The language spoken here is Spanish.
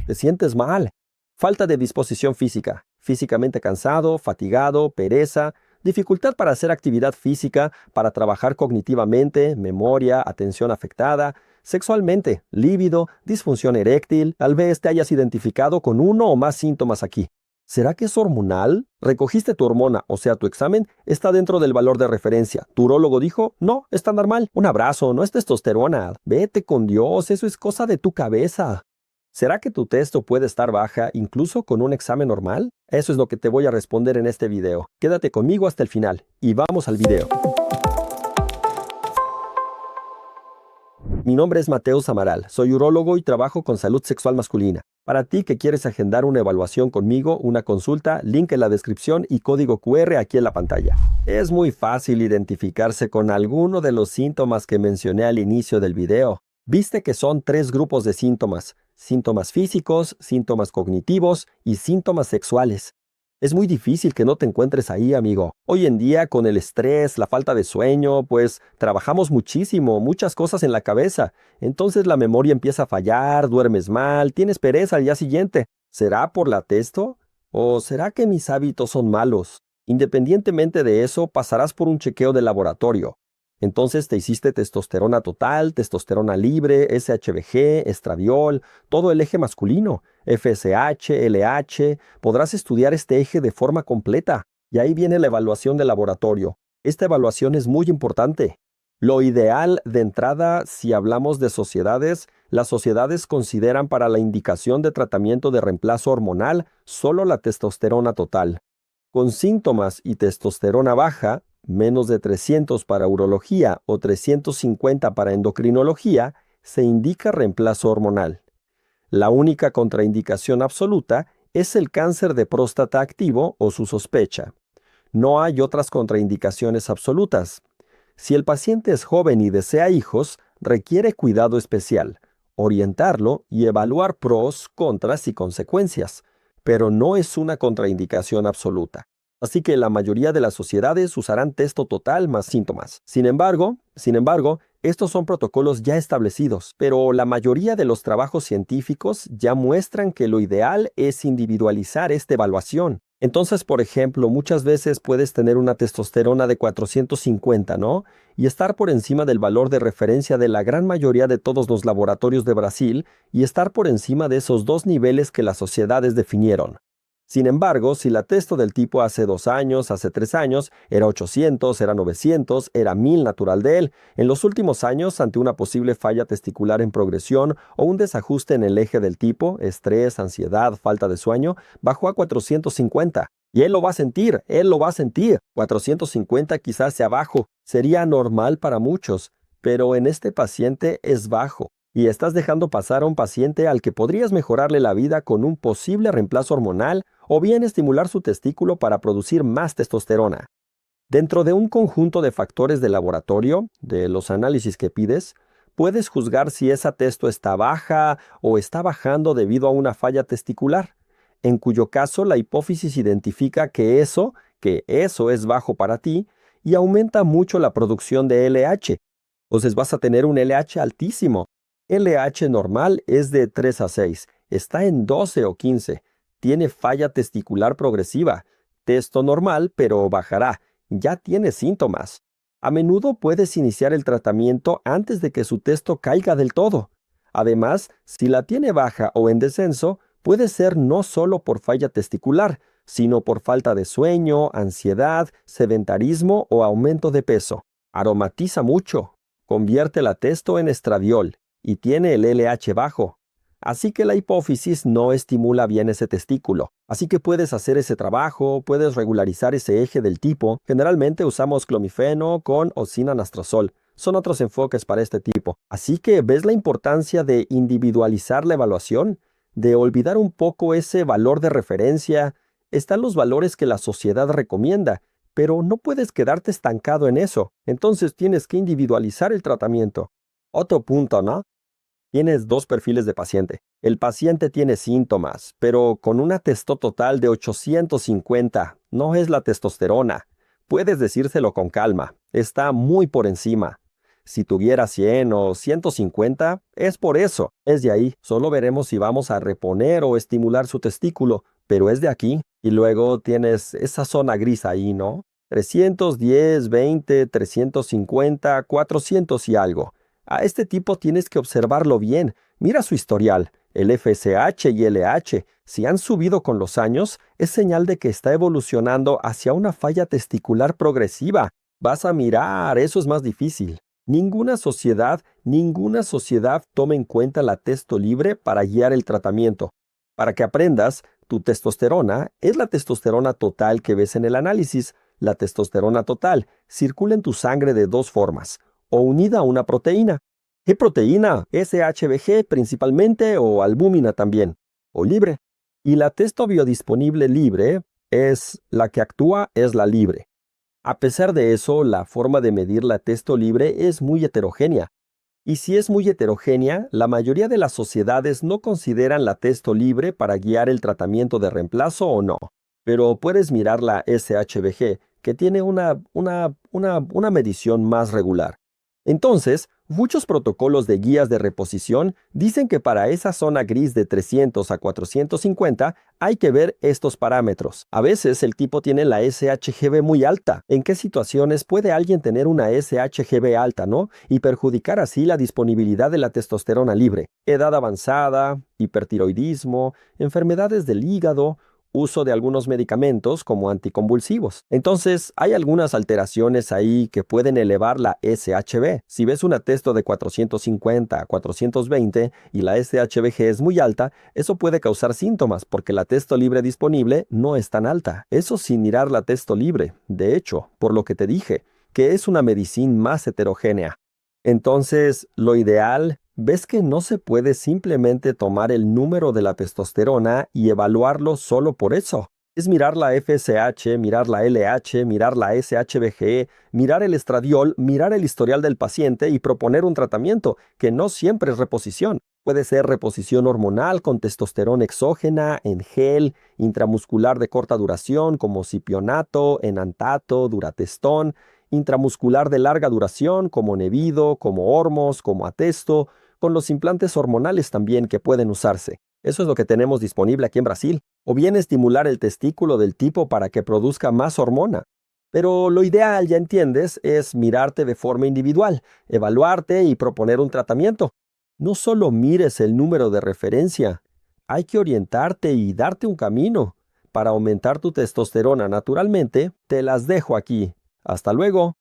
Te sientes mal. Falta de disposición física, físicamente cansado, fatigado, pereza, dificultad para hacer actividad física, para trabajar cognitivamente, memoria, atención afectada, sexualmente, líbido, disfunción eréctil. Tal vez te hayas identificado con uno o más síntomas aquí. ¿Será que es hormonal? Recogiste tu hormona, o sea, tu examen está dentro del valor de referencia. Tu urólogo dijo, no, está normal. Un abrazo, no es testosterona. Vete con Dios, eso es cosa de tu cabeza. ¿Será que tu testo puede estar baja incluso con un examen normal? Eso es lo que te voy a responder en este video. Quédate conmigo hasta el final y vamos al video. Mi nombre es Mateus Amaral, soy urólogo y trabajo con salud sexual masculina. Para ti que quieres agendar una evaluación conmigo, una consulta, link en la descripción y código QR aquí en la pantalla. Es muy fácil identificarse con alguno de los síntomas que mencioné al inicio del video. Viste que son 3 grupos de síntomas: síntomas físicos, síntomas cognitivos y síntomas sexuales. Es muy difícil que no te encuentres ahí, amigo. Hoy en día, con el estrés, la falta de sueño, pues trabajamos muchísimo, muchas cosas en la cabeza. Entonces la memoria empieza a fallar, duermes mal, tienes pereza al día siguiente. ¿Será por la testo? ¿O será que mis hábitos son malos? Independientemente de eso, pasarás por un chequeo de laboratorio. Entonces te hiciste testosterona total, testosterona libre, SHBG, estradiol, todo el eje masculino, FSH, LH. Podrás estudiar este eje de forma completa. Y ahí viene la evaluación de laboratorio. Esta evaluación es muy importante. Lo ideal de entrada, si hablamos de sociedades, las sociedades consideran para la indicación de tratamiento de reemplazo hormonal solo la testosterona total. Con síntomas y testosterona baja, menos de 300 para urología o 350 para endocrinología, se indica reemplazo hormonal. La única contraindicación absoluta es el cáncer de próstata activo o su sospecha. No hay otras contraindicaciones absolutas. Si el paciente es joven y desea hijos, requiere cuidado especial, orientarlo y evaluar pros, contras y consecuencias, pero no es una contraindicación absoluta. Así que la mayoría de las sociedades usarán testo total más síntomas. Sin embargo, estos son protocolos ya establecidos, pero la mayoría de los trabajos científicos ya muestran que lo ideal es individualizar esta evaluación. Entonces, por ejemplo, muchas veces puedes tener una testosterona de 450, ¿no? Y estar por encima del valor de referencia de la gran mayoría de todos los laboratorios de Brasil y estar por encima de esos 2 niveles que las sociedades definieron. Sin embargo, si la testo del tipo hace 2 años, hace 3 años, era 800, era 900, era 1000 natural de él, en los últimos años, ante una posible falla testicular en progresión o un desajuste en el eje del tipo, estrés, ansiedad, falta de sueño, bajó a 450. Y él lo va a sentir. 450 quizás sea bajo, sería normal para muchos, pero en este paciente es bajo. Y estás dejando pasar a un paciente al que podrías mejorarle la vida con un posible reemplazo hormonal o bien estimular su testículo para producir más testosterona. Dentro de un conjunto de factores de laboratorio, de los análisis que pides, puedes juzgar si esa testo está baja o está bajando debido a una falla testicular, en cuyo caso la hipófisis identifica que eso es bajo para ti y aumenta mucho la producción de LH. Entonces vas a tener un LH altísimo. LH normal es de 3 a 6, está en 12 o 15, tiene falla testicular progresiva, testo normal pero bajará, ya tiene síntomas. A menudo puedes iniciar el tratamiento antes de que su testo caiga del todo. Además, si la tiene baja o en descenso, puede ser no solo por falla testicular, sino por falta de sueño, ansiedad, sedentarismo o aumento de peso. Aromatiza mucho, convierte la testo en estradiol y tiene el LH bajo. Así que la hipófisis no estimula bien ese testículo. Así que puedes hacer ese trabajo, puedes regularizar ese eje del tipo. Generalmente usamos clomifeno con o sin anastrozol. Son otros enfoques para este tipo. Así que ¿ves la importancia de individualizar la evaluación? De olvidar un poco ese valor de referencia. Están los valores que la sociedad recomienda, pero no puedes quedarte estancado en eso. Entonces tienes que individualizar el tratamiento. Otro punto, ¿no? Tienes 2 perfiles de paciente. El paciente tiene síntomas, pero con una testo total de 850. No es la testosterona. Puedes decírselo con calma. Está muy por encima. Si tuviera 100 o 150, es por eso. Es de ahí. Solo veremos si vamos a reponer o estimular su testículo, pero es de aquí. Y luego tienes esa zona gris ahí, ¿no? 310, 20, 350, 400 y algo. A este tipo tienes que observarlo bien. Mira su historial. El FSH y LH, si han subido con los años, es señal de que está evolucionando hacia una falla testicular progresiva. Vas a mirar, eso es más difícil. Ninguna sociedad toma en cuenta la testo libre para guiar el tratamiento. Para que aprendas, tu testosterona es la testosterona total que ves en el análisis. La testosterona total circula en tu sangre de dos formas, o unida a una proteína. ¿Qué proteína? SHBG principalmente o albúmina también, o libre. Y la testo biodisponible libre es la que actúa, es la libre. A pesar de eso, la forma de medir la testo libre es muy heterogénea. Y si es muy heterogénea, la mayoría de las sociedades no consideran la testo libre para guiar el tratamiento de reemplazo o no. Pero puedes mirar la SHBG, que tiene una medición más regular. Entonces, muchos protocolos de guías de reposición dicen que para esa zona gris de 300 a 450 hay que ver estos parámetros. A veces el tipo tiene la SHGB muy alta. ¿En qué situaciones puede alguien tener una SHGB alta, no? Y perjudicar así la disponibilidad de la testosterona libre. Edad avanzada, hipertiroidismo, enfermedades del hígado, uso de algunos medicamentos como anticonvulsivos. Entonces, hay algunas alteraciones ahí que pueden elevar la SHB. Si ves una testo de 450 a 420 y la SHBG es muy alta, eso puede causar síntomas porque la testo libre disponible no es tan alta. Eso sin mirar la testo libre. De hecho, por lo que te dije, que es una medicina más heterogénea. Entonces, lo ideal, ves que no se puede simplemente tomar el número de la testosterona y evaluarlo solo por eso. Es mirar la FSH, mirar la LH, mirar la SHBG, mirar el estradiol, mirar el historial del paciente y proponer un tratamiento, que no siempre es reposición. Puede ser reposición hormonal con testosterona exógena, en gel, intramuscular de corta duración como cipionato, enantato, duratestón, intramuscular de larga duración como Nevido, como Ormos, como Atesto, con los implantes hormonales también que pueden usarse. Eso es lo que tenemos disponible aquí en Brasil. O bien estimular el testículo del tipo para que produzca más hormona. Pero lo ideal, ya entiendes, es mirarte de forma individual, evaluarte y proponer un tratamiento. No solo mires el número de referencia, hay que orientarte y darte un camino. Para aumentar tu testosterona naturalmente, te las dejo aquí. Hasta luego.